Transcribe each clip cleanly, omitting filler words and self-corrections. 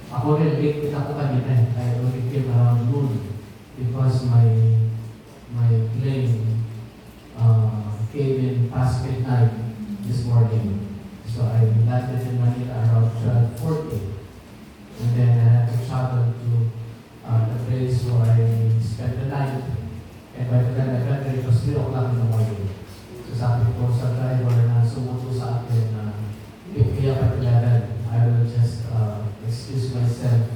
Ako rin, late ako kanina. I only came around noon because my plane came in past midnight this morning. So I landed in Manila around 12:40. And then I had to travel to the place where I spent the night. And by the time I got there, it was 3 o'clock in the morning. So sabi ko sa driver na sumuto sa akin na pick me up at 11, I will just excuse myself.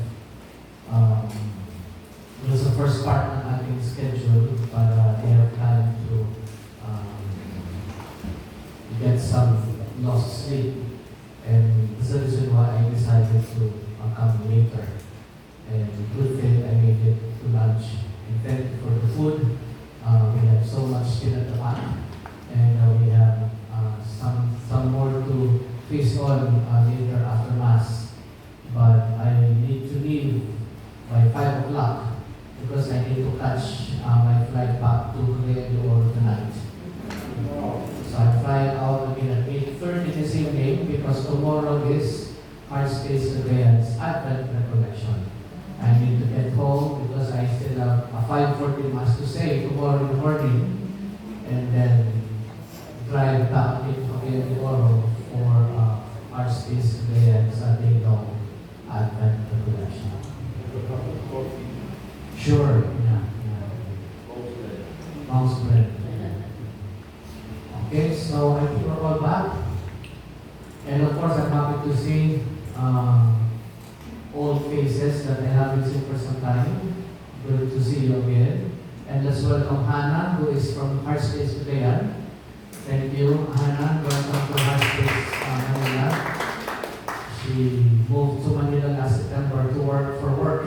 It was the first part ng ating schedule para they have time to get some lost sleep. And that's the reason why I decided to come later. And good thing I made it to lunch. And thank you for the food. We have so much still at the back. And we have some more to feast on later after Mass. But I need to leave by 5 o'clock because I need to catch my flight back to Cagayan de Oro tonight. So I'm flying out again at 8:30 this evening because tomorrow is Heart Space Cagayan's Advent Recollection. I need to get home because I still have a 5:40 Mass to say tomorrow in the morning, and then drive back in Cagayan de Oro for Heart Space Cagayan's day-long Advent Recollection. Sure, yeah. Mouse bread. Okay, so I think we're all back. And of course, I'm happy to see old faces that I haven't seen for some time. Good to see you again. And let's welcome Hannah, who is from Heart Space Cagayan. Thank you, Hannah. Welcome to Heart Space Manila. She moved to Manila last September to work for work.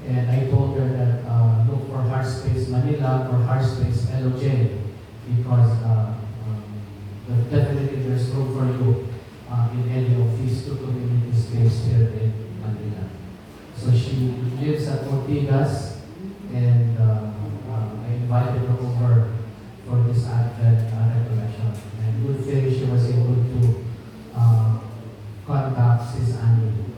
And I told her that look for Heart Space Manila or Heart Space LOJ because definitely there's room for you in any of these two community space here in Manila. So she lives at Ortigas, and I invited her over for this Advent recollection. And good thing she was able to contact Sis Annie.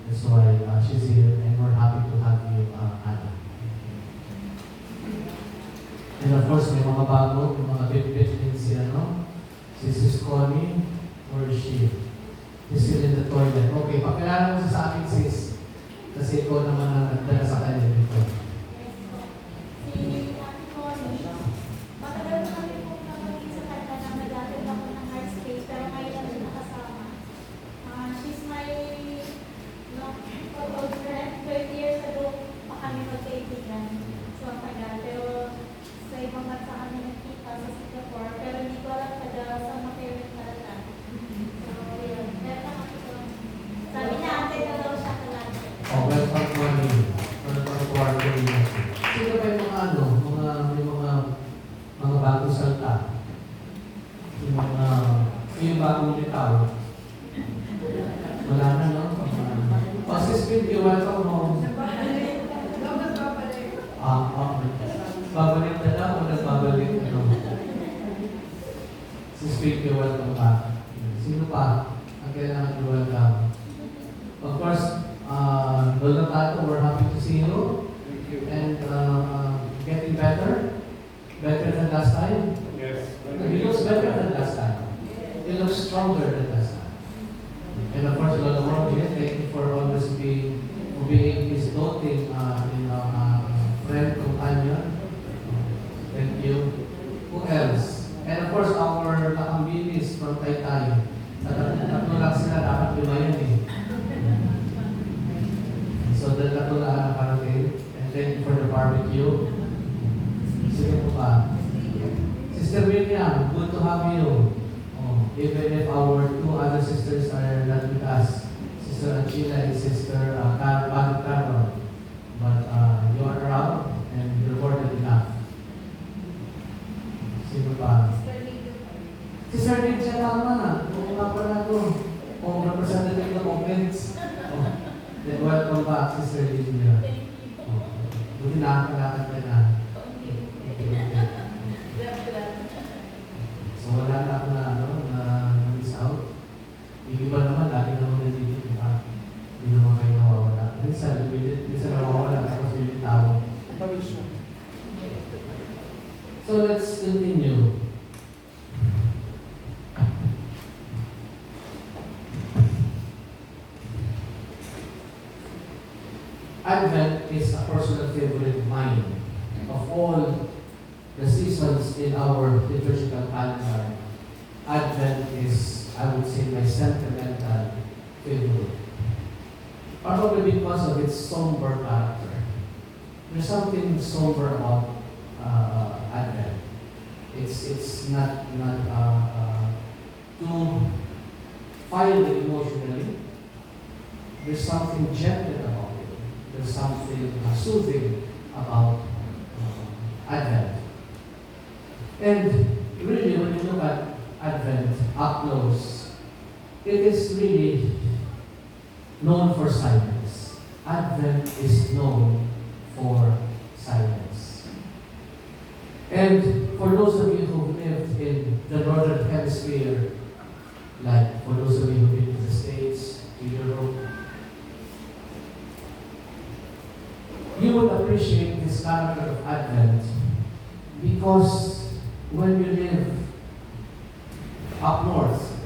That's why she's here, and we're happy to have you, Anna. And of course, may mga bago, may mga bit-bit din si Sis Connie, where is she? She's still in the toilet. Okay, pakilala mo sa akin, sis. Kasi ikaw naman ang nagdala sa kanya dito. Si Ate Connie, matagal na kami po nakagin sa kanya na nag-attend ako ng Heart Space, pero ngayon lang siya nakasama. She's my old friend. 12 years ago pa kami magkaibigan. So, ang tagal. Pero sa ibang bansa kami nakita sa Singapore, pero hindi ko alam kada sa material talaga. So, yun. Pero nakakita. Sabi niya, ate na daw siya talaga. Oh, welcome to Manila. Welcome to our community. Sino ba yung may mga bagong salta? Yung bagong litaw? Wala na, no? Sis Pinky, welcome mo. Babalik na lang o nagbabalik? Sis Pinky, welcome back. Sino pa ang kailangan i-welcome? Of course, Lola Tato, we're happy to see you. And getting better. Better than last time. Yes. He looks better than last time. He looks stronger than last time. And of course, Lola Morgan, thank you for always being his doting friend, companion. Thank you. Who else? And of course, our Lakambinis from Taytay. Tatlo lang sila, dapat lima yun eh. So, tatlo lang nakarating. And thank you for the barbecue. Sige po pa. Sister Miriam, good to have you. Even if our two other sisters are not with us, Sister Achila and Sister Carol. But you are around and you're more than enough. Sino pa? Sister Lydia, tama na. Oo nga pala ito. Kung representative ng comments. Then welcome back, Sister Lydia. Buti nakakalakad ka na. So wala na ako na miss out. Yung iba naman, lagi naman nandito, di ba? Hindi naman kayo nawawala. minsan nawawala tapos bibitaw. So let's continue. Advent is a personal favorite of mine. Of all the seasons in our liturgical calendar, Advent is, I would say, my sentimental favorite. Probably because of its somber character. There's something somber about Advent. It's not too fiery emotionally. There's something gentle about it. There's something soothing about Advent. And really, when you look at Advent up close, it is really known for silence. Advent is known for silence. And for those of you who lived in the Northern Hemisphere, like for those of you who've been to the States, to Europe, you would appreciate this character of Advent because when you live up north,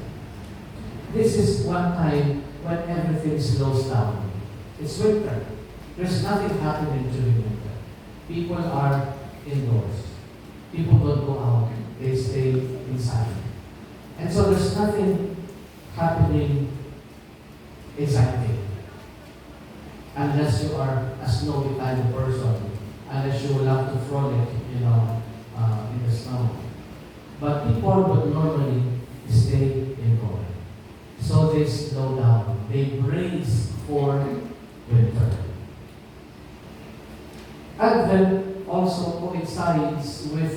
this is one time when everything slows down. It's winter. There's nothing happening during winter. People are indoors. People don't go out. They stay inside. And so there's nothing happening exciting. Unless you are a snowy kind of person. Unless you love to frolic, in the snow. But people would normally stay indoors. So they slow down. They brace for winter. Advent also coincides with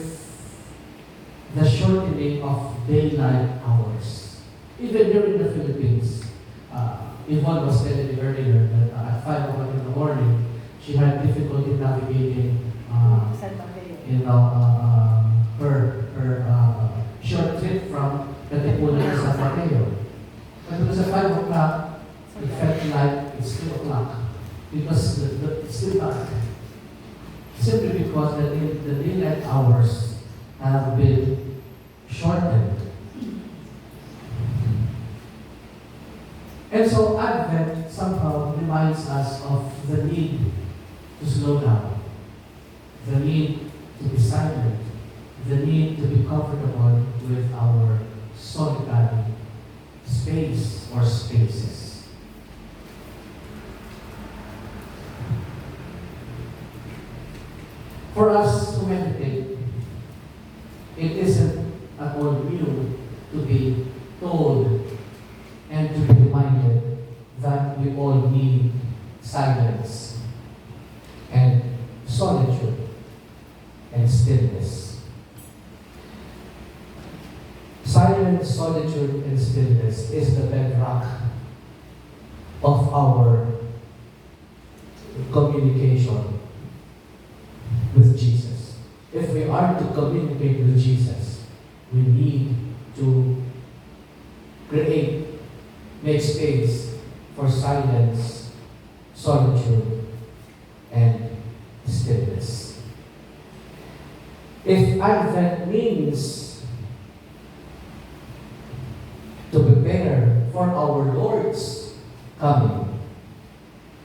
the shortening of daylight hours. Even here in the Philippines, Yvonne was telling me earlier that at 5 o'clock in the morning, she had difficulty navigating her short trip from Katipunan to San Mateo. But it was at 5 o'clock, it felt like it's 2 o'clock because it's still dark. Simply because the daylight hours have been shortened. And so Advent somehow reminds us of the need to slow down, the need to be silent, the need to be comfortable with our solitary space or spaces. For us to meditate, it isn't at all new to be told and to be reminded that we all need silence and solitude and stillness. Silence, solitude, and stillness is the bedrock of our communication with Jesus. If we are to communicate with Jesus, we need to make space for silence, solitude, and stillness. If Advent means to prepare for our Lord's coming,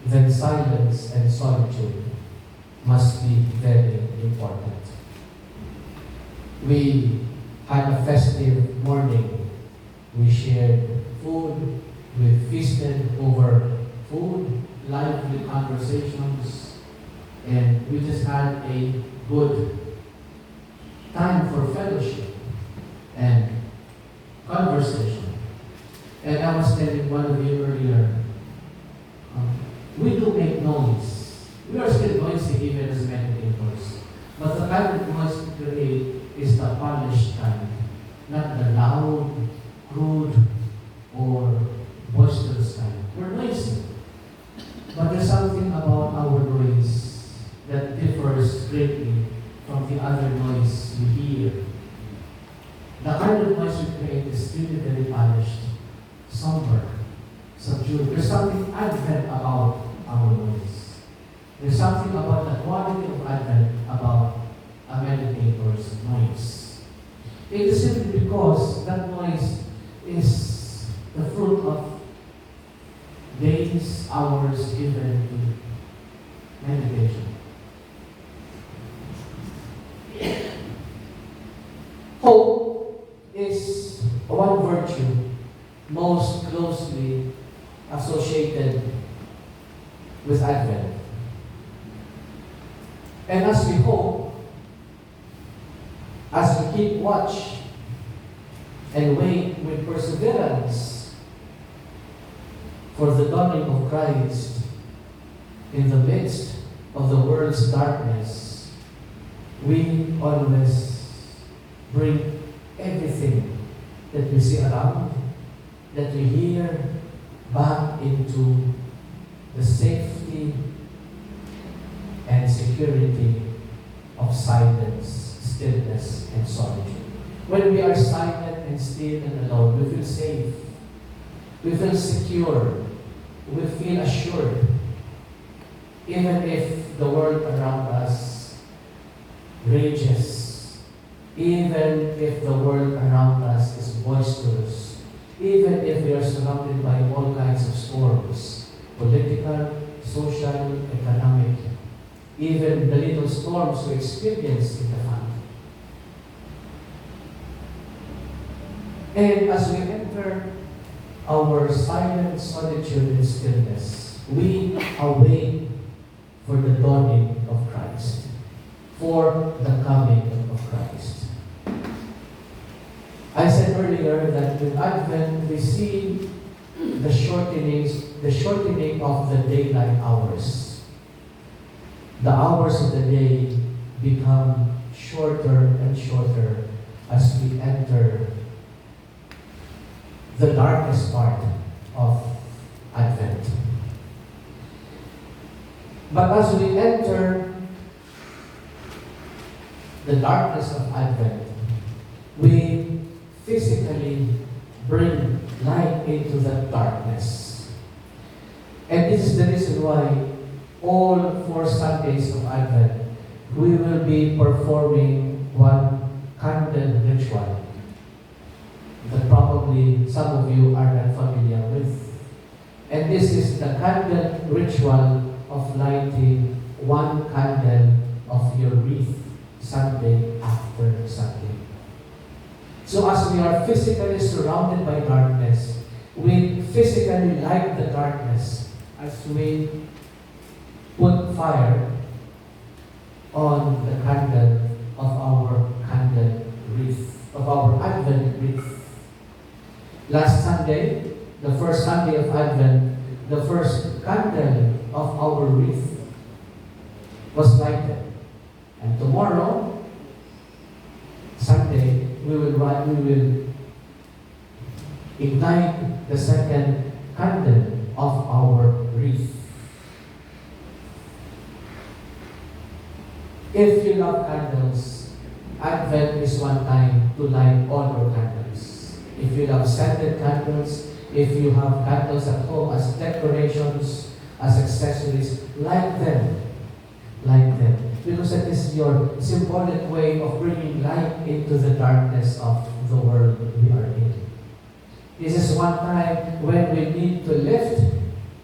then silence and solitude must be very important. We had a festive morning. We shared food. We feasted over food, lively conversations, and we just had a good time for fellowship and conversation. And I was telling one of you earlier, we do make noise. We are still noisy even as meditators. But the kind of noise we create is the polished kind, not the loud, crude, or boisterous kind. We're noisy. But there's something about our noise that differs greatly from the other noise you hear. The kind of noise we create is really very polished, somber, subdued. There's something Advent about our noise. hours given to meditation. Hope is one virtue most closely associated with Advent. And as we hope, as we keep watch and wait with perseverance for the dawning of Christ in the midst of the world's darkness, we always bring everything that we see around, that we hear, back into the safety and security of silence, stillness, and solitude. When we are silent and still and alone, we feel safe, we feel secure, we feel assured, even if the world around us rages, even if the world around us is boisterous, even if we are surrounded by all kinds of storms, political, social, economic, even the little storms we experience in the family. And as we enter our silent solitude and stillness, we await for the dawning of Christ, for the coming of Christ. I said earlier that with Advent we see the shortening of the daylight hours. The hours of the day become shorter and shorter as we enter the darkest part of Advent. But as we enter the darkness of Advent, we physically bring light into that darkness. And this is the reason why all 4 Sundays of Advent, we will be performing one candle ritual that probably some of you are not familiar with. And this is the candle ritual of lighting one candle of your wreath Sunday after Sunday. So as we are physically surrounded by darkness, we physically light the darkness as we put fire on the candle of our candle wreath, of our Advent wreath. Last Sunday, the first Sunday of Advent, the first candle of our wreath was lighted. And tomorrow, Sunday, we will ignite the second candle of our wreath. If you love candles, Advent is one time to light all your candles. If you love scented candles, if you have candles at home as decorations, as accessories, light them. Light them. Because that is your symbolic way of bringing light into the darkness of the world we are in. This is one time when we need to lift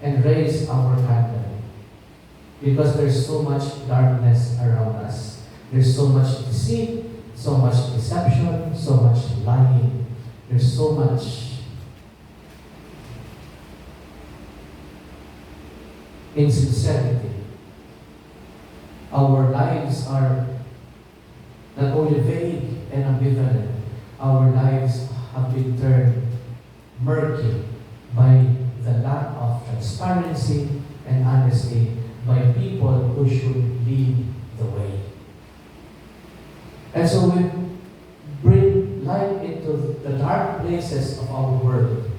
and raise our candle. Because there's so much darkness around us. There's so much deceit, so much deception, so much lying. There's so much insincerity. Our lives are not only vague and ambivalent, our lives have been turned murky by the lack of transparency and honesty by people who should lead the way. And so we bring light into the dark places of our world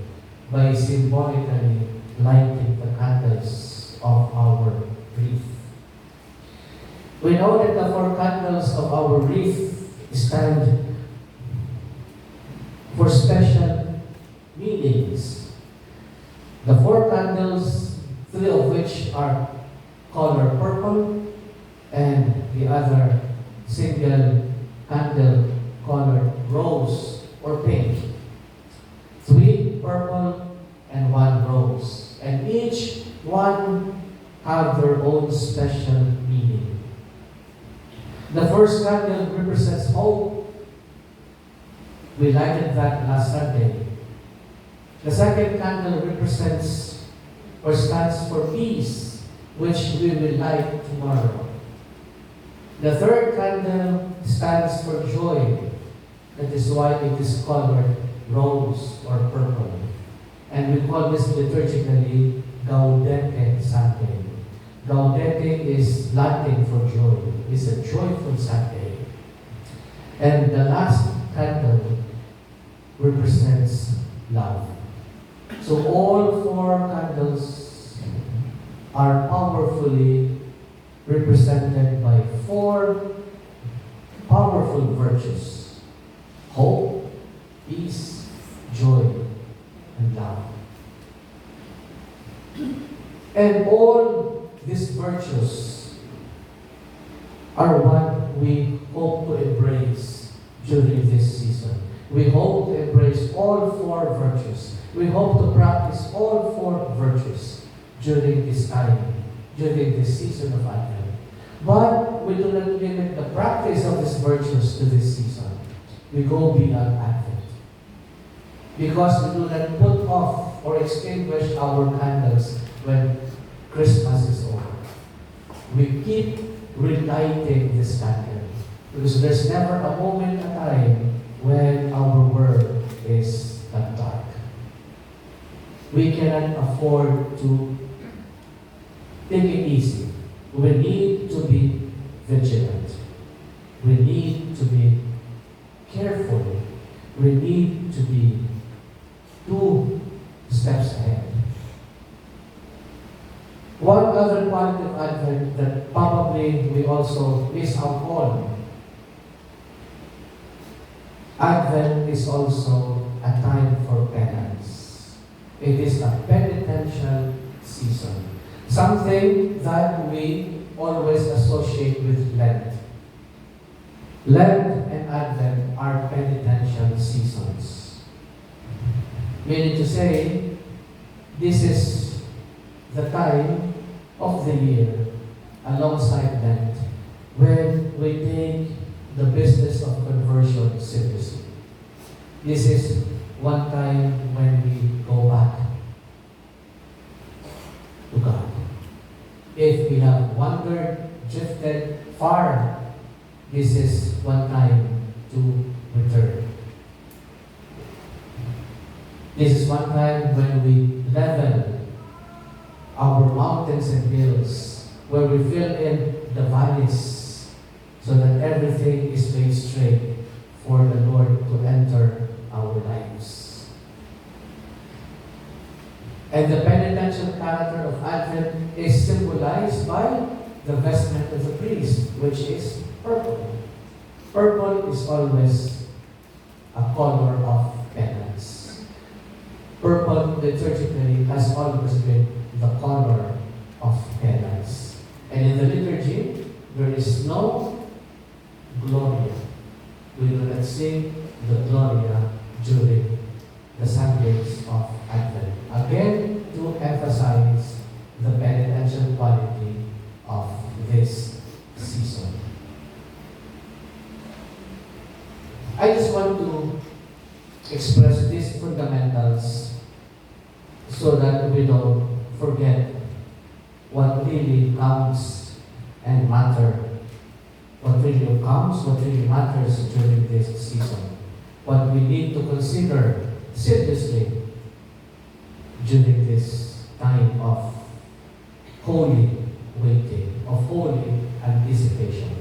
by symbolically lighting the candles of our wreath. We know that the 4 candles of our wreath stand for special meanings. The 4 candles, 3 of which are color purple, and the other single candle color rose or pink. 3 purple and 1 rose. And each one have their own special meaning. The first candle represents hope. We lighted that last Sunday. The second candle represents or stands for peace, which we will light tomorrow. The third candle stands for joy. That is why it is colored rose or purple. And we call this liturgically Gaudete Sunday. Gaudete is Latin for joy. It's a joyful Sunday. And the last candle represents love. So all four candles are powerfully represented by four powerful virtues: hope, peace, joy, and love. And all these virtues are what we hope to embrace during this season. We hope to embrace all four virtues. We hope to practice all four virtues during this time, during this season of Advent. But we do not limit the practice of these virtues to this season. We go beyond Advent. Because we do not put off or extinguish our candles when Christmas is over. We keep relighting this candle. Because there's never a moment in time when our world is that dark. We cannot afford to take it easy. We need to be vigilant. We need to be careful. We need to be 2 steps ahead. One other quality of Advent that probably we also miss out on. Advent is also a time for penance. It is a penitential season. Something that we always associate with Lent. Lent and Advent are penitential seasons. Meaning to say, this is the time of the year alongside Lent when we take the business of conversion seriously. This is one time when we go back to God. If we have wandered, drifted far, this is one time to return. This is one time when we level our mountains and hills, where we fill in the valleys, so that everything is made straight for the Lord to enter our lives. And the penitential character of Advent is symbolized by the vestment of the priest, which is purple. Purple is always a color of penance. Purple liturgically has always been the color of penance. And in the liturgy, there is no Gloria. We do not sing the Gloria during the Sundays of Advent. Again, to emphasize the penitential quality of this season. I just want to express these fundamentals so that we don't forget what really counts and matter. What really counts, what really matters during this season. What we need to consider seriously during this time of holy waiting, of holy anticipation.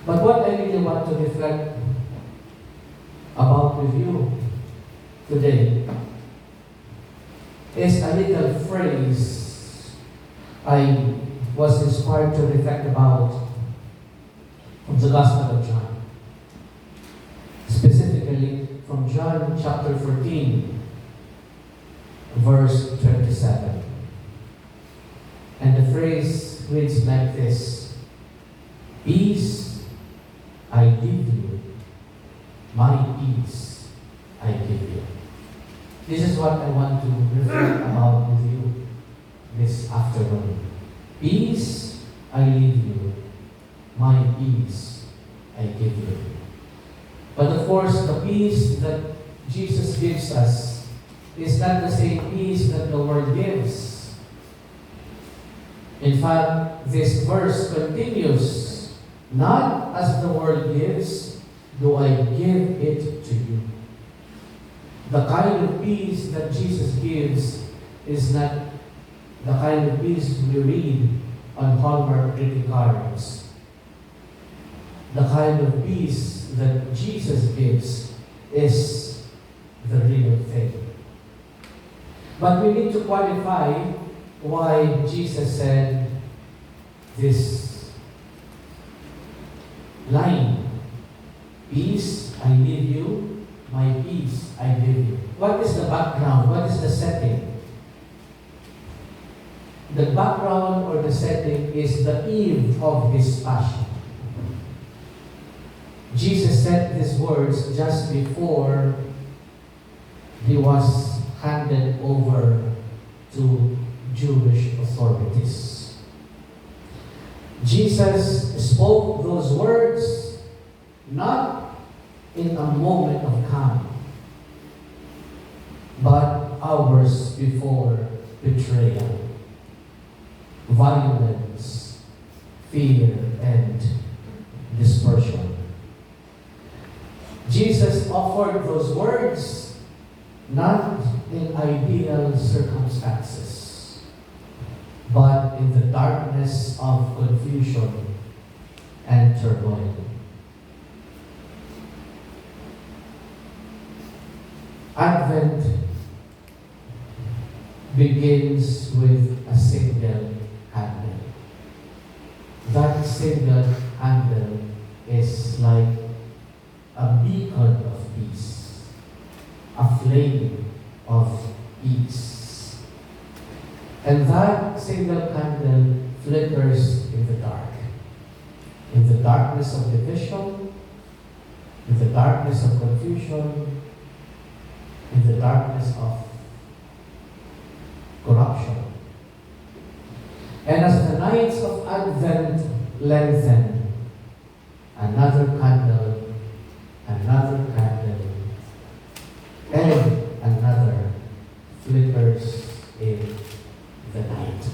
But what I really want to reflect about with you today is a little phrase I was inspired to reflect about from the Gospel of John. Specifically from John chapter 14, verse 27. And the phrase reads like this: "Peace I give you, my peace I give you." This is what I want to reflect about with you this afternoon. Peace I leave you, my peace I give you. But of course, the peace that Jesus gives us is not the same peace that the world gives. In fact, this verse continues, not as the world gives, do I give it to you. The kind of peace that Jesus gives is not the kind of peace we read on Hallmark greeting cards. The kind of peace that Jesus gives is the real thing. But we need to qualify why Jesus said this line, peace I leave you, my peace I give you. What is the background? What is the setting? The background or the setting is the eve of His passion. Jesus said these words just before He was handed over to Jewish authorities. Jesus spoke those words not in a moment of calm, but hours before betrayal, violence, fear, and dispersion. Jesus offered those words not in ideal circumstances, but in the darkness of confusion and turmoil. Advent begins with a single handle. That single handle is like a beacon of peace, a flame of peace. And that single candle flickers in the dark. In the darkness of division, in the darkness of confusion, in the darkness of corruption. And as the nights of Advent lengthen, another candle, and another flickers in the night.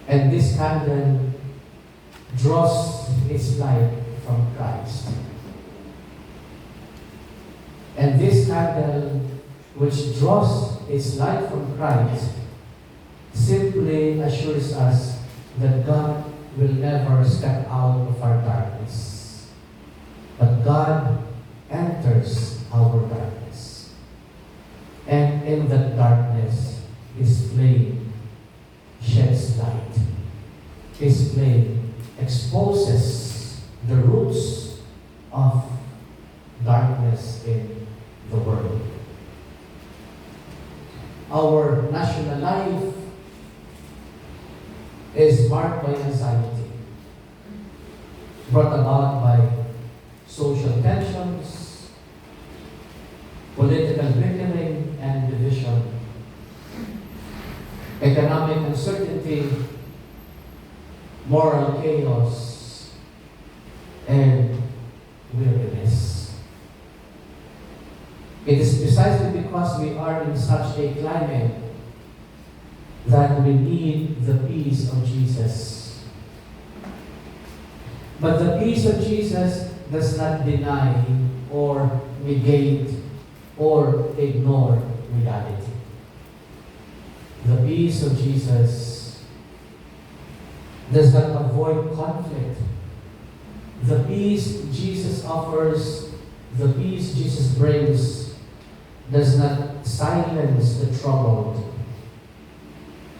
And this candle draws its light from Christ. And this candle, which draws its light from Christ, simply assures us that God will never step out of our darkness, but God enters our darkness. And in that darkness, His flame sheds light. His flame exposes the roots of darkness in the world. Our national life is marked by anxiety, brought about by social tensions, political bickering and division, economic uncertainty, moral chaos, and weariness. It is precisely because we are in such a climate that we need the peace of Jesus. But the peace of Jesus does not deny or negate or ignore reality. The peace of Jesus does not avoid conflict. The peace Jesus offers, the peace Jesus brings, does not silence the troubled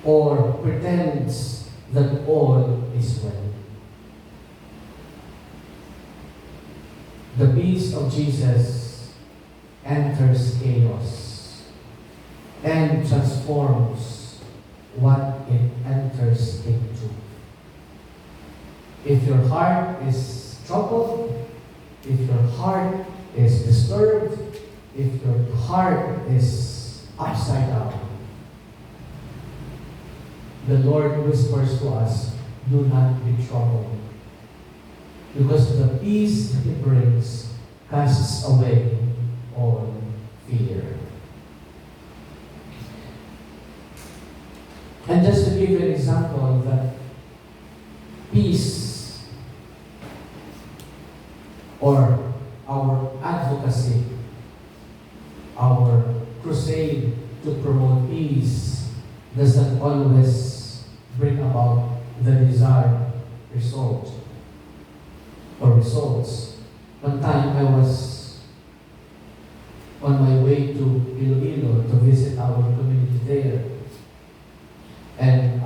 or pretends that all is well. The peace of Jesus enters chaos and transforms what it enters into. If your heart is troubled, if your heart is disturbed, if your heart is upside down, the Lord whispers to us, do not be troubled. Because the peace He brings casts away all fear. And just to give you an example that peace or our advocacy, our crusade to promote peace doesn't always bring about the desired result or results. One time I was on my way to Iloilo to visit our community there. And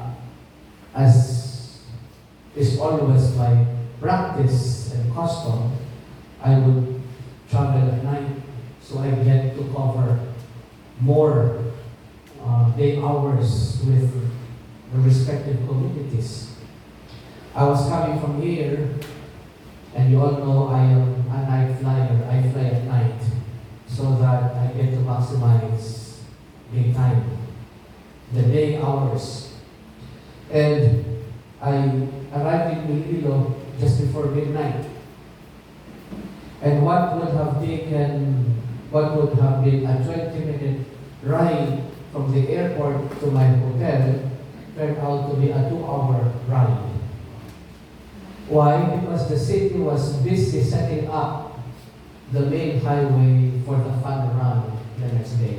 as is always my practice and custom, I would travel at night so I get to cover more day hours with the respective communities. I was coming from here, and you all know I am a night flyer. I fly at night so that I get to maximize daytime, the day hours. And I arrived in Iloilo just before midnight. And what would have been a 20-minute ride from the airport to my hotel turned out to be a 2-hour ride. Why? Because the city was busy setting up the main highway for the fun run the next day,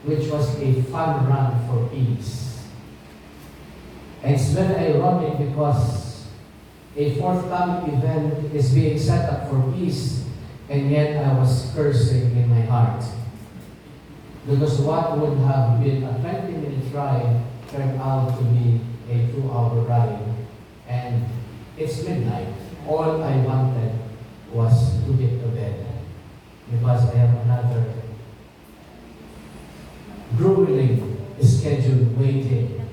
which was a fun run for peace. And it's very ironic because a forthcoming event is being set up for peace, and yet I was cursing in my heart. Because what would have been a 20-minute ride turned out to be a 2-hour ride. And it's midnight. All I wanted was to get to bed because I have another grueling schedule waiting.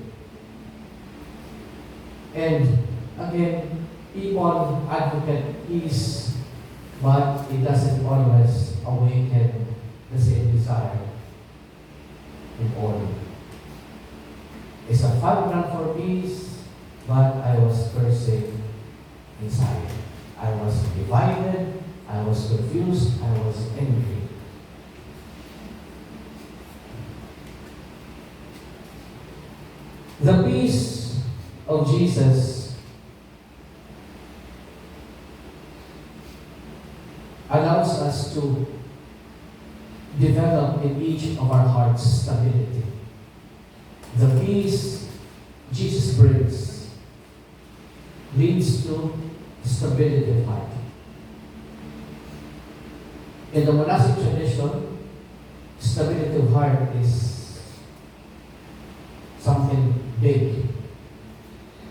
And again, people advocate peace, but it doesn't always awaken the same desire in all. It's a fun run for peace, but I was cursing inside. I was divided, I was confused, I was angry. The peace of Jesus allows us to develop in each of our hearts stability. The peace Jesus brings leads to stability of heart. In the monastic tradition, stability of heart is something big.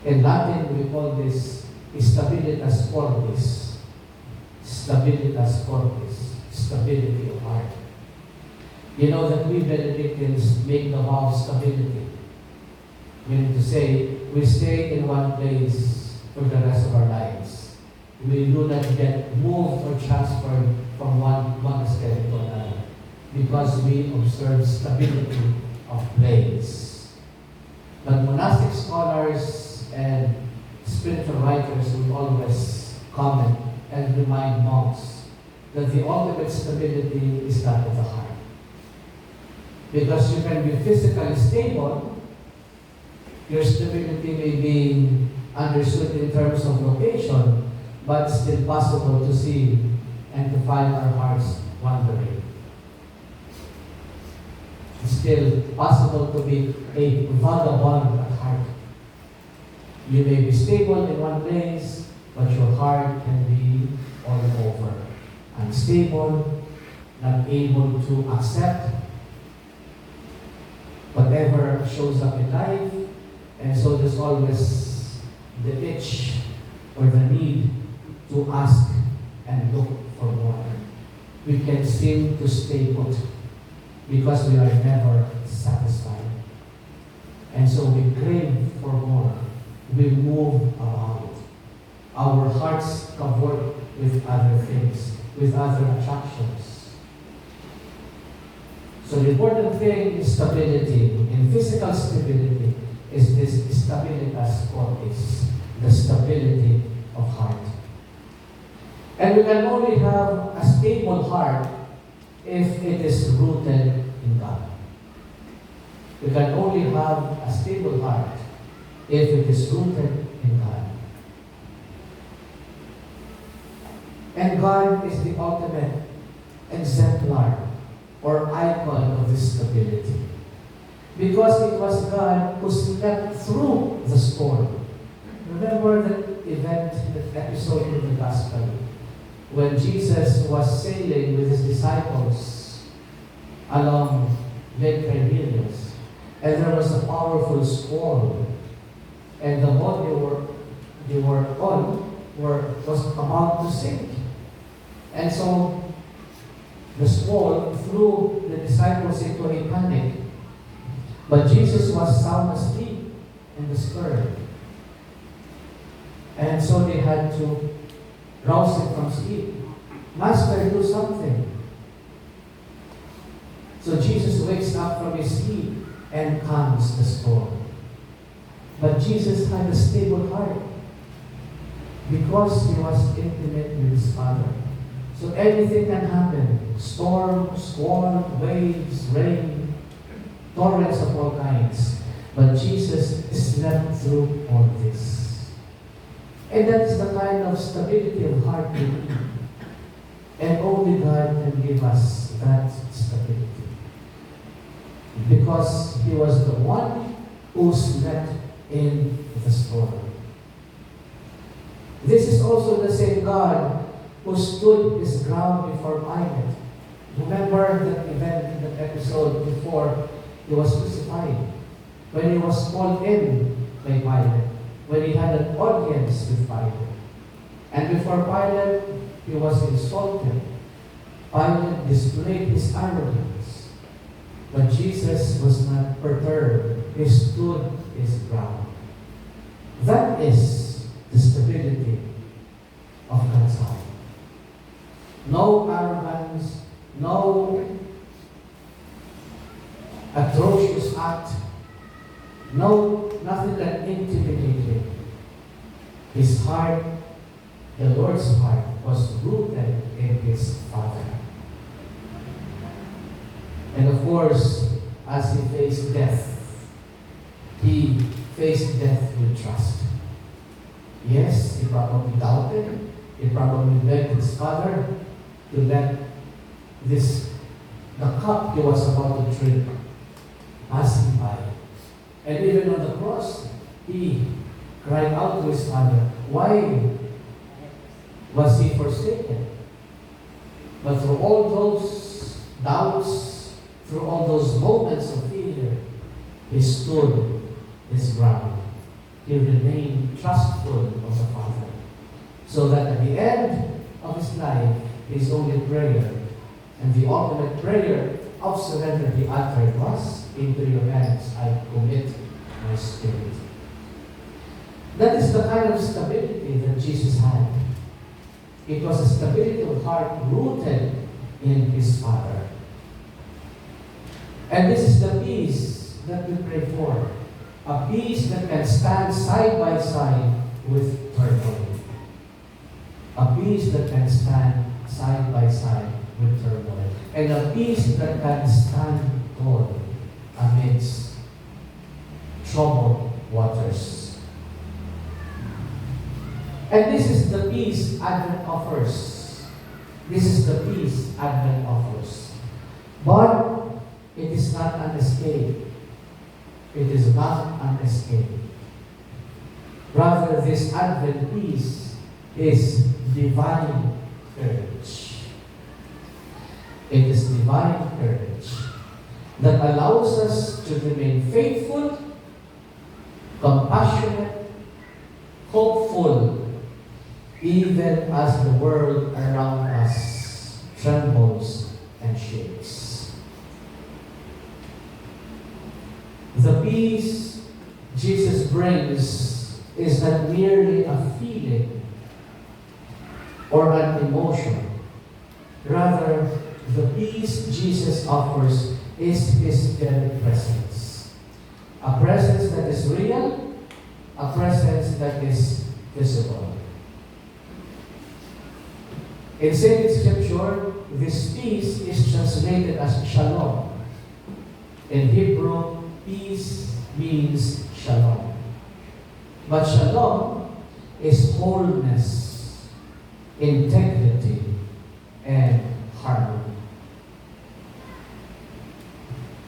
In Latin, we call this stabilitas cordis. Stabilitas cordis, stability of heart. You know that we Benedictines make the vow of stability. Meaning to say, we stay in one place for the rest of our lives. We do not get moved or transferred from one monastery to another because we observe stability of place. But monastic scholars and spiritual writers will always comment and remind monks that the ultimate stability is that of the heart. Because you can be physically stable, your stability may be understood in terms of location, but still possible to see and to find our hearts wandering. It's still possible to be a vagabond at heart. You may be stable in one place, but your heart can be all over. Unstable, not able to accept whatever shows up in life, and so there's always the itch or the need to ask and look for more. We can seem to stay put because we are never satisfied. And so we crave for more. We move around. Our hearts cavort with other things, with other attractions. So the important thing is stability. In physical stability is this stabilitas cordis, the stability of heart. And we can only have a stable heart if it is rooted in God. We can only have a stable heart if it is rooted in God. And God is the ultimate exemplar or icon of this stability. Because it was God who slept through the storm. Remember that event, that episode in the Gospel, when Jesus was sailing with his disciples along Lake Tiberias, and there was a powerful squall, and the boat they were on was about to sink. And so the squall threw the disciples into a panic. But Jesus was sound asleep in the stern. And so they had to rouse him from sleep. Master, do something. So Jesus wakes up from his sleep and calms the storm. But Jesus had a stable heart because he was intimate with his Father. So anything can happen. Storm, squall, waves, rain, torrents of all kinds. But Jesus slept through all this. And that is the kind of stability of heart we need. And only God can give us that stability. Because he was the one who slept in the storm. This is also the same God who stood his ground before Pilate. Remember that event in that episode before he was crucified, when he was called in by Pilate, when he had an audience with Pilate. And before Pilate, he was insulted. Pilate displayed his arrogance. But Jesus was not perturbed. He stood his ground. That is the stability of God's heart. No arrogance, no atrocious act, nothing that intimidated him. His heart, the Lord's heart, was rooted in his Father. And of course, as he faced death, he faced death with trust. Yes, he probably doubted. He probably begged his Father to let the cup he was about to drink pass him by. And even on the cross, he cried out to his Father, why was he forsaken? But through all those doubts, through all those moments of failure, he stood his ground. He remained trustful of the Father. So that at the end of his life, his only prayer, and the ultimate prayer of surrender he uttered was, into your hands I commit my spirit. That is the kind of stability that Jesus had. It was a stability of heart rooted in his Father. And this is the peace that we pray for. A peace that can stand side by side with turmoil. A peace that can stand side by side with turmoil. And a peace that can stand tall amidst troubled waters. And this is the peace Advent offers. This is the peace Advent offers. But it is not an escape. It is not an escape. Rather, this Advent peace is divine courage. It is divine courage that allows us to remain faithful, compassionate, hopeful, even as the world around us trembles and shakes. The peace Jesus brings is not merely a feeling or an emotion. Rather, the peace Jesus offers is His very presence. A presence that is real, a presence that is visible. In sacred scripture, this peace is translated as shalom. In Hebrew, peace means shalom. But shalom is wholeness, integrity, and harmony.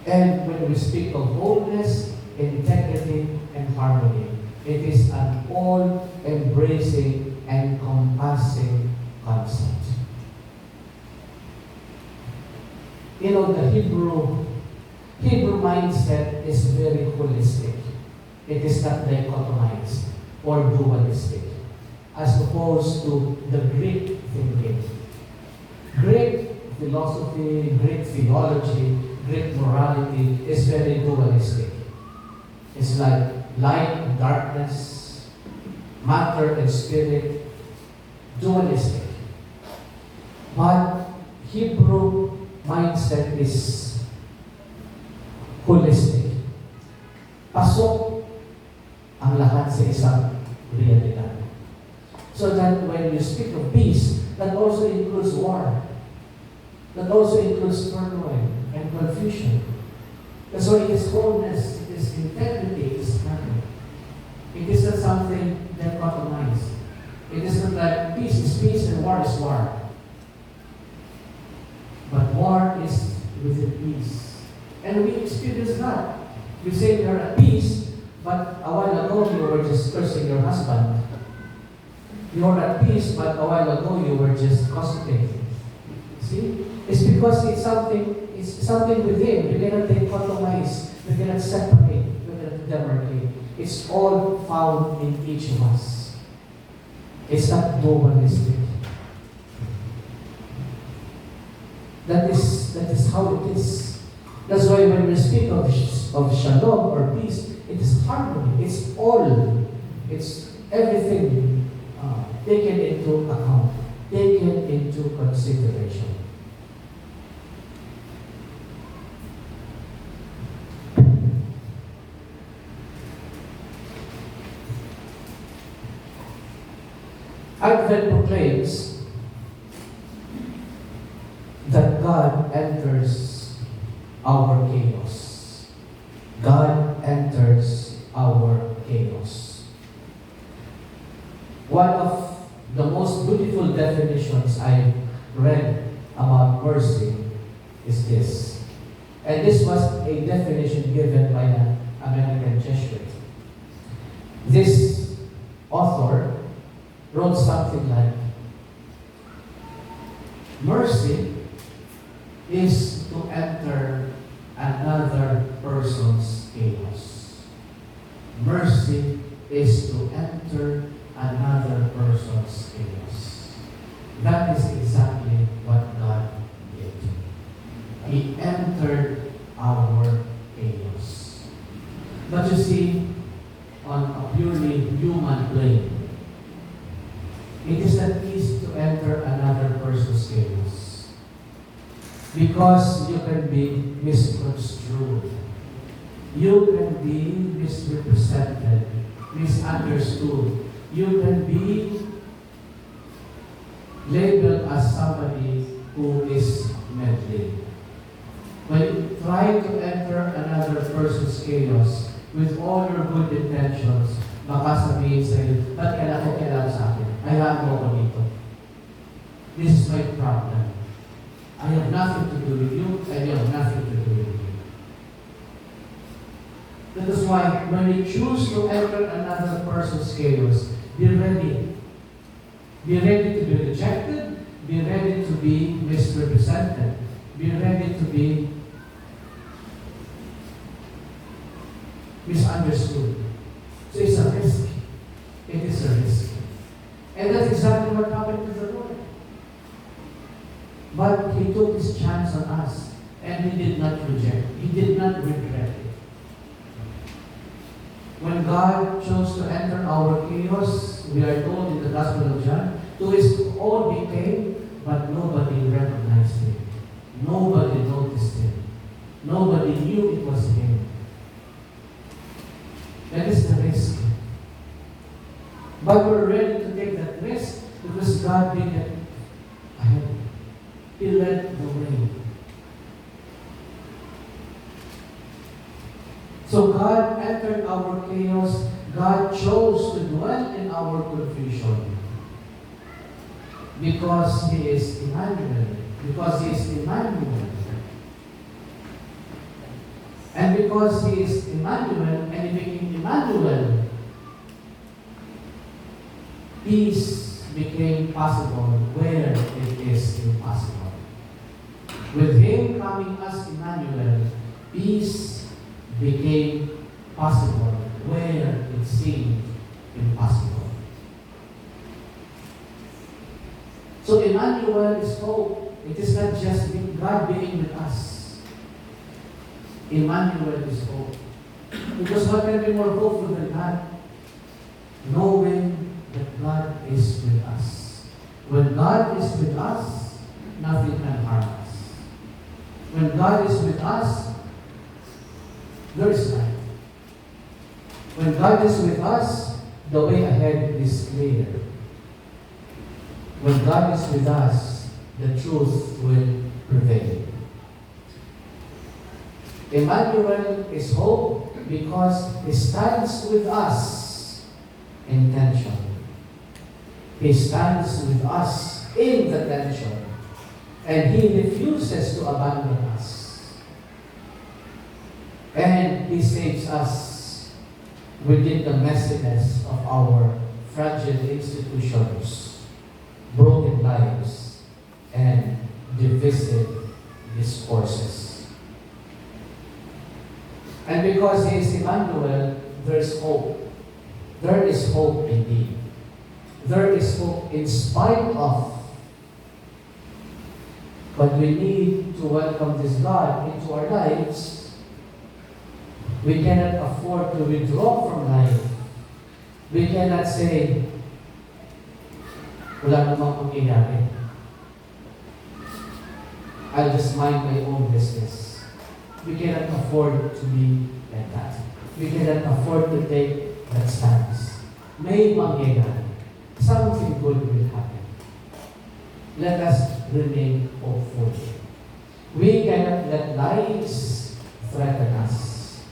And when we speak of wholeness, integrity, and harmony, it is an all-embracing, encompassing concept. You know, the Hebrew mindset is very holistic. It is not dichotomized or dualistic, as opposed to the Greek thinking. Greek philosophy, Greek theology, Greek morality is very dualistic. It's like light and darkness, matter and spirit, dualistic. But Hebrew mindset is holistic. Pasok ang lahat sa isang realidad. So that when you speak of peace, that also includes war. That also includes turmoil and confusion. That's why it is wholeness, it is integrity, it is harmony. It is not something dichotomized. It is not that peace is peace and war is war. But war is within peace. And we experience that. We say we are at peace, but a while ago you were just cursing your husband. You are at peace, but a while ago you were just gossiping. See? It's because it's something within. You cannot dichotomize. You cannot separate. You cannot demarcate. It's all found in each of us. It's not dualistic. That is how it is. That's why when we speak of shalom or peace, it is harmony. It's all. It's everything taken into account, taken into consideration. Advent proclaims that God enters our chaos. God enters our chaos. One of the most beautiful definitions I read about mercy is this. And this was a definition given by an American Jesuit. This author wrote something like, mercy is to enter another person's chaos. Mercy is to enter another person's chaos. That is exactly what God did. He entered our chaos. But you see, on a purely human plane, it is not easy to enter another person's chaos. Because you can be misconstrued. You can be misrepresented, misunderstood. You can be labeled as somebody who is meddling. When you try to enter another person's chaos with all your good intentions, baka sabihin sa'yo, ba't kailangan sa akin? Hayaan mo ako dito. This is my problem. I have nothing to do with you, and you have nothing to do with me. That is why when we choose to enter another person's chaos, be ready. Be ready to be rejected. Be ready to be misrepresented. Be ready to be misunderstood. So it's a risk. It is a risk. And that's exactly what happened to the Lord. But He took His chance on us, and He did not reject. He did not regret it. When God chose to enter our chaos, we are told in the Gospel of John, to His own He came, but nobody recognized Him. Nobody noticed Him. Nobody knew it was him. That is the risk. But we're ready to take that risk because God did it ahead. He led the way. So God entered our chaos. God chose to dwell in our confusion. Because He is Emmanuel. Because He is Emmanuel. And because He is Emmanuel and He became Emmanuel, peace became possible where it is impossible. With Him coming as Emmanuel, peace became possible where it seemed impossible. So Emmanuel is hope. It is not just God being with us. Emmanuel is hope. Because what can be more hopeful than that? Knowing that God is with us. When God is with us, nothing can harm us. When God is with us, there is life. When God is with us, the way ahead is clear. When God is with us, the truth will prevail. Emmanuel is hope because He stands with us in tension. He stands with us in the tension. And He refuses to abandon us. And He saves us within the messiness of our fragile institutions, broken lives, and divisive discourses. And because He is Emmanuel, there is hope. There is hope indeed. There is hope in spite of. But we need to welcome this God into our lives. We cannot afford to withdraw from life. We cannot say, wala namang mangyayari. I'll just mind my own business. We cannot afford to be like that. We cannot afford to take that stance. May mangyayari. Something good will happen. Let us remain hopeful. We cannot let lies threaten us.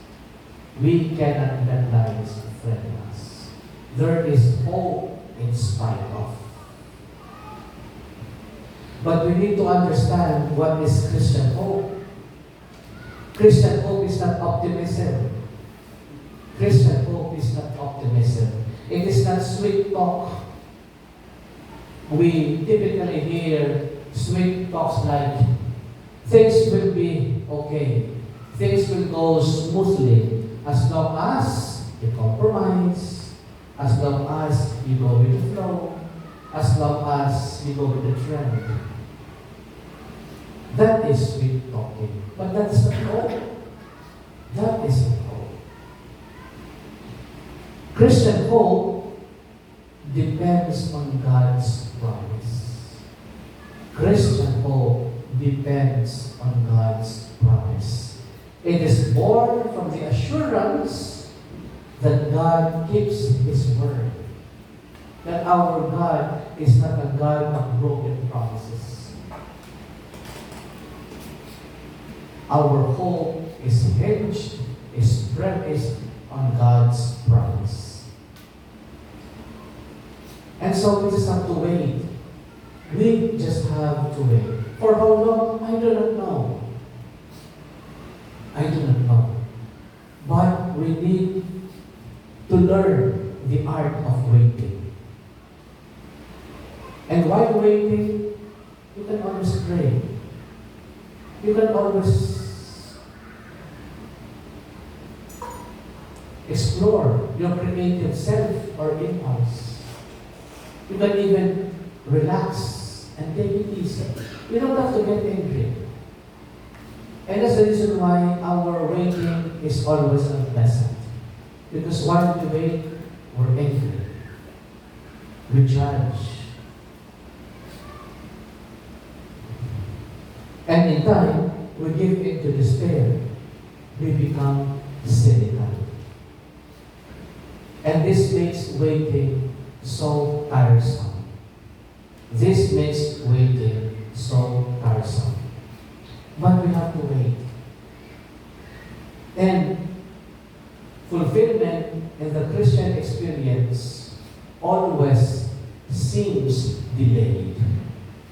We cannot let lies threaten us. There is hope in spite of. But we need to understand what is Christian hope. Christian hope is not optimism. Christian hope is not optimism. It is not sweet talk. We typically hear sweet talks like, things will be okay. Things will go smoothly as long as you compromise, as long as you go with the flow, as long as you go with the trend. That is sweet talking. But that's not hope. That is not hope. Christian hope depends on God's promise. Christian hope depends on God's promise. It is born from the assurance that God keeps His word. That our God is not a God of broken promises. Our hope is hinged, is premised on God's promise. And so we just have to wait. We just have to wait. For how long? I do not know. I do not know. But we need to learn the art of waiting. And while waiting, you can always pray. You can always explore your creative self or impulse. You can even relax and take it easy. You don't have to get angry. And that's the reason why our waiting is always unpleasant. Because while we wait, we're angry. We judge. And in time, we give give into despair, we become cynical. And this makes waiting so tiresome. This makes waiting so tiresome. But we have to wait. And fulfillment in the Christian experience always seems delayed,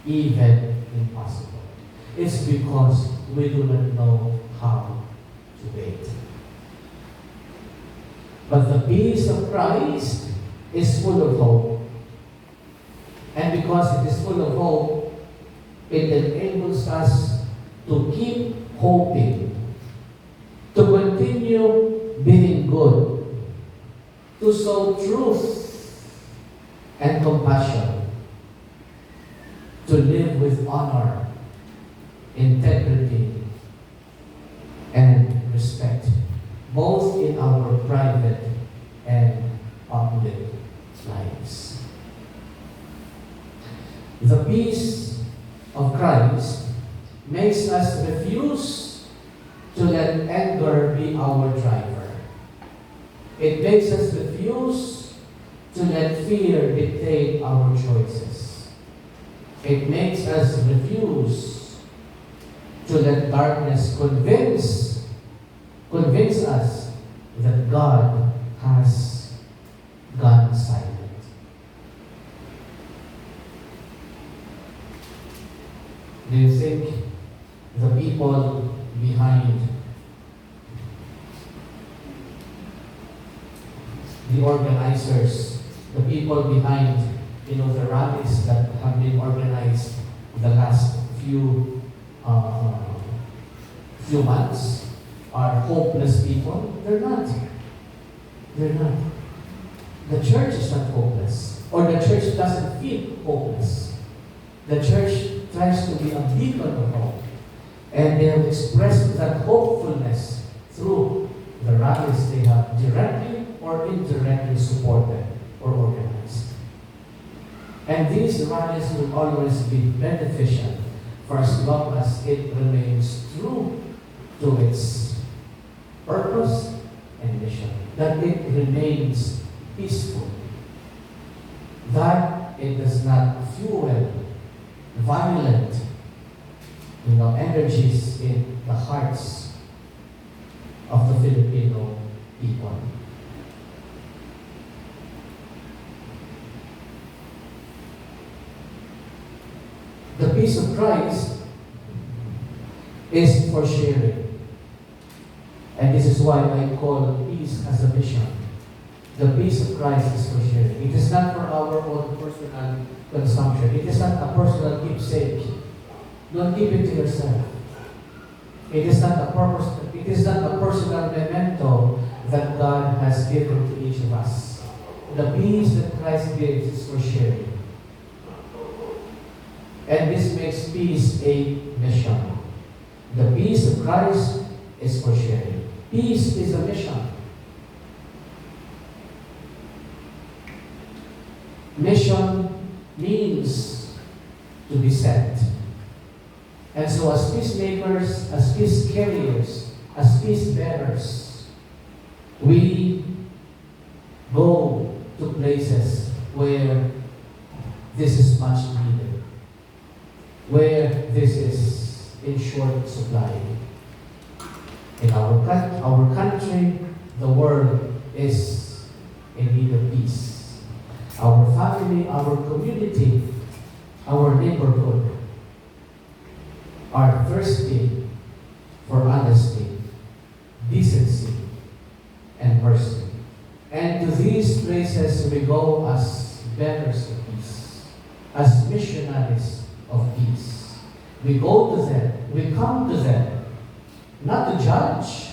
even impossible. It's because we do not know how to wait. But the peace of Christ is full of hope. And because it is full of hope, it enables us to keep hoping, to continue being good, to sow truth and compassion, to live with honor, integrity, and respect, both in our private and public lives. The peace of Christ makes us refuse to let anger be our driver. It makes us refuse to let fear dictate our choices. It makes us refuse to let darkness convince us that God has gone silent. Do you think the people behind the organizers, the people behind, the rallies that have been organized the last few months are hopeless people? They're not. They're not. The church is not hopeless, or the church doesn't feel hopeless. The church tries to be a beacon of hope, and they have expressed that hopefulness through the rallies they have directly or indirectly supported or organized. And these rallies will always be beneficial for as long as it remains true to its purpose and mission, that it remains peaceful, that it does not fuel violent energies in the hearts of the Filipino people. The peace of Christ is for sharing. And this is why I call peace as a mission. The peace of Christ is for sharing. It is not for our own personal consumption. It is not a personal keepsake. Don't keep it to yourself. It is not a personal memento that God has given to each of us. The peace that Christ gives is for sharing. And this makes peace a mission. The peace of Christ is for sharing. Peace is a mission. Mission means to be sent. And so as peacemakers, as peace carriers, as peace bearers, we go to places where this is much needed, where this is in short supply. In our country, the world is in need of peace. Our family, our community, our neighborhood are thirsty for honesty, decency, and mercy. And to these places we go as bearers of peace, as missionaries of peace. We go to them, we come to them, not to judge,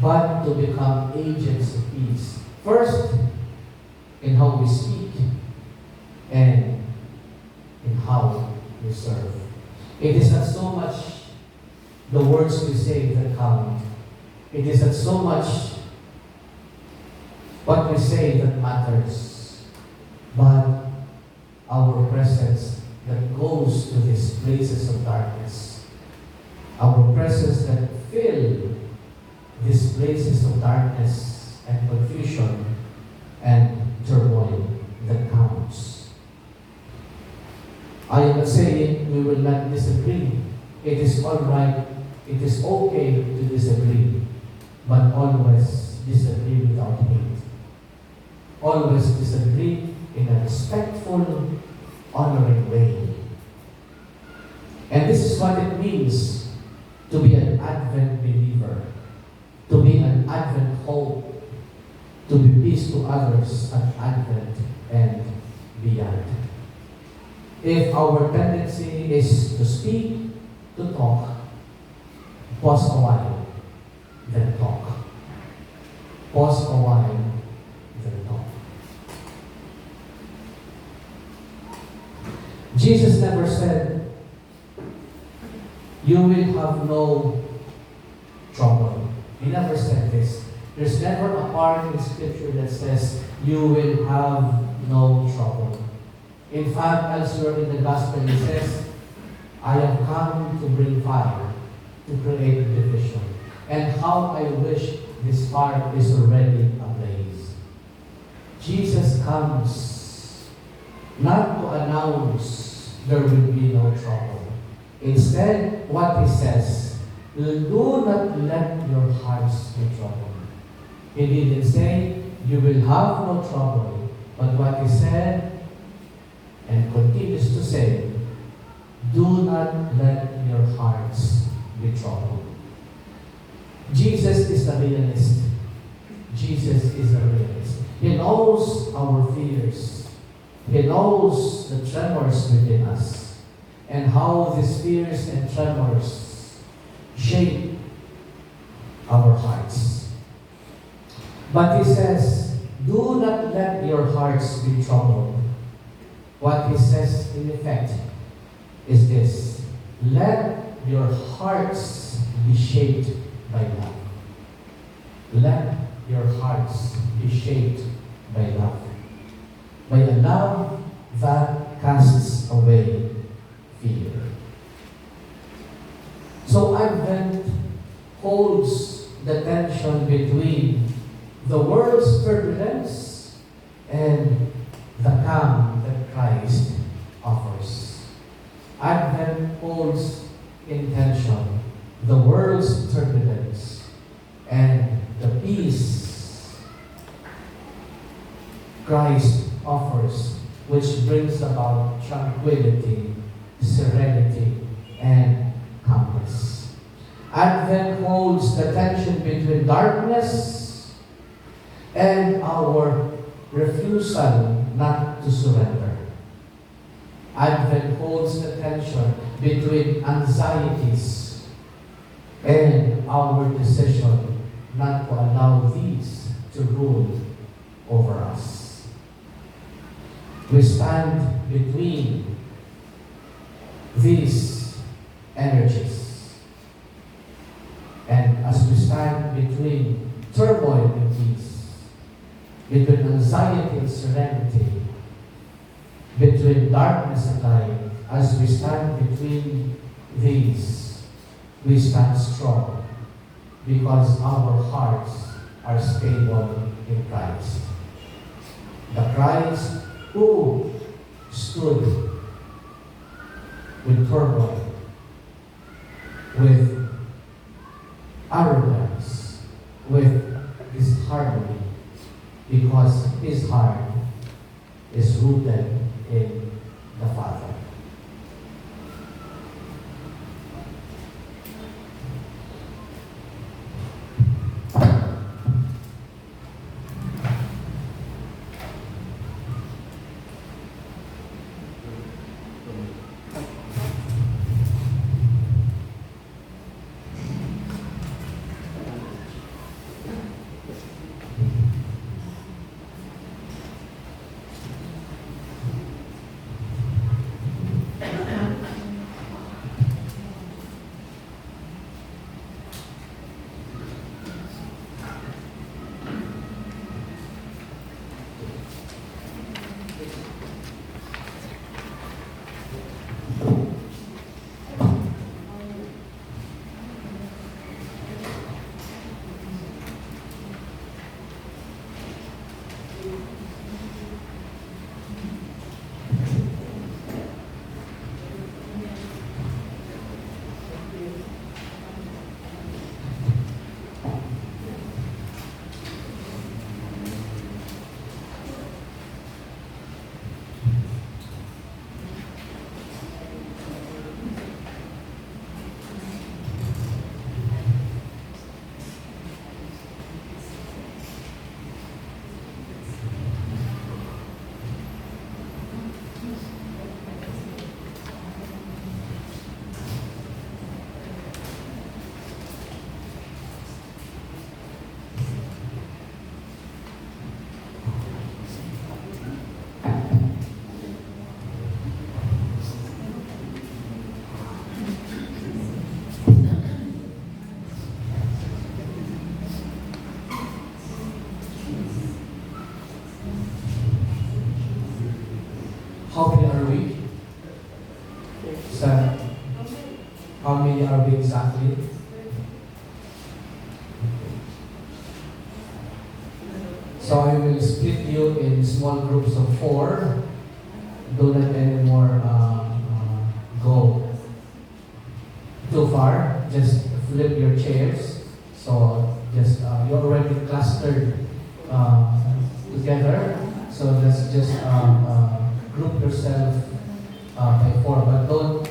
but to become agents of peace. First, in how we speak, and in how we serve. It is not so much the words we say that count. It is not so much what we say that matters, but our presence that goes to these places of darkness our presence that fill these places of darkness and confusion and turmoil that counts. I am not saying we will not disagree. It is all right, it is okay to disagree, but always disagree without hate. Always disagree in a respectful, honoring way. And this is what it means to be an Advent believer, to be an Advent hope, to be peace to others at Advent and beyond. If our tendency is to speak, to talk, pause a while, then talk. Pause a while, then talk. Jesus never said, you will have no trouble. He never said this. There's never a part in Scripture that says, you will have no trouble. In fact, elsewhere in the Gospel, it says, I have come to bring fire, to create division. And how I wish this fire is already ablaze. Jesus comes not to announce there will be no trouble. Instead, what he says, do not let your hearts be troubled. He didn't say, you will have no trouble. But what he said, and continues to say, do not let your hearts be troubled. Jesus is a realist. Jesus is a realist. He knows our fears. He knows the tremors within us and how these fears and tremors shape our hearts. But he says, do not let your hearts be troubled. What he says in effect is this: let your hearts be shaped by love. Let your hearts be shaped by love. By a love that casts away fear. So Advent holds the tension between the world's turbulence and the calm that Christ offers. Advent holds in tension the world's turbulence and the peace Christ offers, which brings about tranquility, serenity, and calmness. Advent holds the tension between darkness and our refusal not to surrender. Advent holds the tension between anxieties and our decision not to allow these to rule over us. We stand between these energies. And as we stand between turmoil and peace, between anxiety and serenity, between darkness and light, as we stand between these, we stand strong because our hearts are stable in Christ. The Christ who stood with turmoil, with arrogance, with disharmony, because his heart is rooted in the Father. How many are we? Sir, how many are we exactly? So I will split you in small groups of 4. Don't let anyone go too far. Just flip your chairs. So just you're already clustered together. So let's just group yourself by 4, but don't